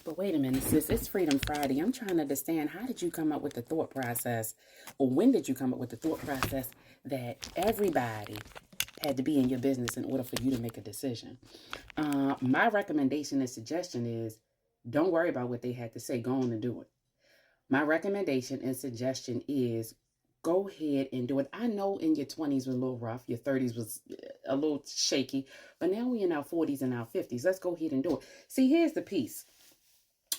But wait a minute, sis, it's Freedom Friday. I'm trying to understand, how did you come up with the thought process, or when did you come up with the thought process that everybody had to be in your business in order for you to make a decision? My recommendation and suggestion is, don't worry about what they had to say. Go on and do it. My recommendation and suggestion is, go ahead and do it. I know in your 20s was a little rough, your 30s was a little shaky, but now we're in our 40s and our 50s. Let's go ahead and do it. See, here's the piece.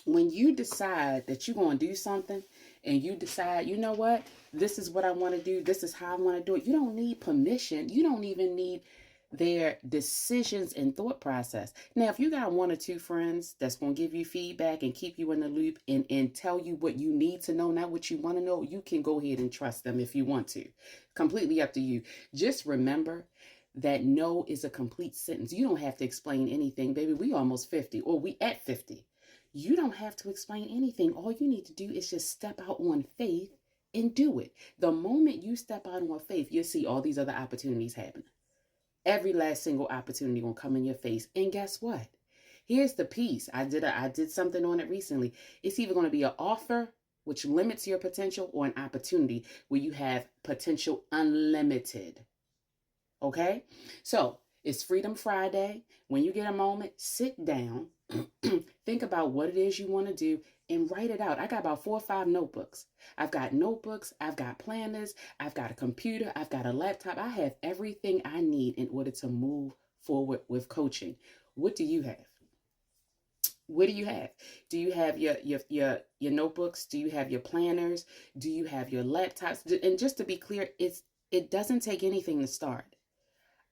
When you decide that you're going to do something, and you decide, you know what, this is what I want to do, this is how I want to do it, you don't need permission. You don't even need their decisions and thought process. Now, if you got one or two friends that's going to give you feedback and keep you in the loop and tell you what you need to know, not what you want to know, you can go ahead and trust them if you want to. Completely up to you. Just remember that no is a complete sentence. You don't have to explain anything, baby. We almost 50, or we at 50. You don't have to explain anything. All you need to do is just step out on faith and do it. The moment you step out on faith, you'll see all these other opportunities happen. Every last single opportunity will come in your face. And guess what? Here's the piece. I did something on it recently. It's either going to be an offer, which limits your potential, or an opportunity where you have potential unlimited. Okay? So it's Freedom Friday. When you get a moment, sit down, think about what it is you want to do, and write it out. I got about 4 or 5 notebooks. I've got notebooks, I've got planners, I've got a computer, I've got a laptop. I have everything I need in order to move forward with coaching. What do you have? What do you have? Do you have your notebooks? Do you have your planners? Do you have your laptops? And just to be clear, it doesn't take anything to start.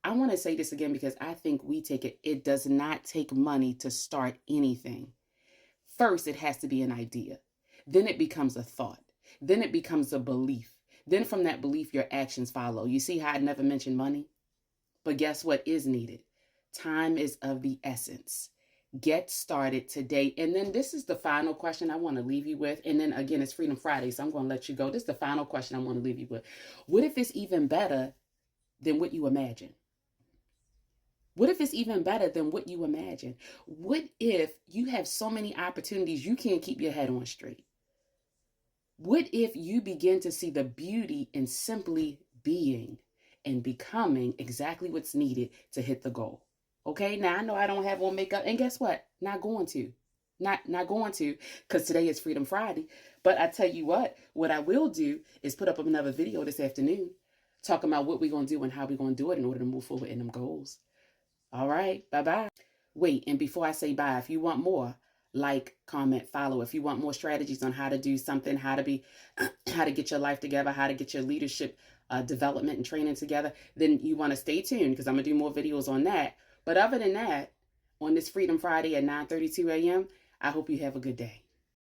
I want to say this again because I think we take it. It does not take money to start anything. First, it has to be an idea. Then it becomes a thought. Then it becomes a belief. Then from that belief, your actions follow. You see how I never mentioned money? But guess what is needed? Time is of the essence. Get started today. And then this is the final question I want to leave you with. And then again, it's Freedom Friday, so I'm going to let you go. This is the final question I want to leave you with. What if it's even better than what you imagine? What if it's even better than what you imagine? What if you have so many opportunities you can't keep your head on straight? What if you begin to see the beauty in simply being and becoming exactly what's needed to hit the goal? Okay, now I know I don't have on makeup, and guess what? Not going to. Not going to, because today is Freedom Friday. But I tell you what I will do is put up another video this afternoon talking about what we're going to do and how we're going to do it in order to move forward in them goals. All right, bye-bye. Wait, and before I say bye, if you want more, like, comment, follow. If you want more strategies on how to do something, how to get your life together, how to get your leadership development and training together, then you want to stay tuned because I'm going to do more videos on that. But other than that, on this Freedom Friday at 9:32 a.m., I hope you have a good day.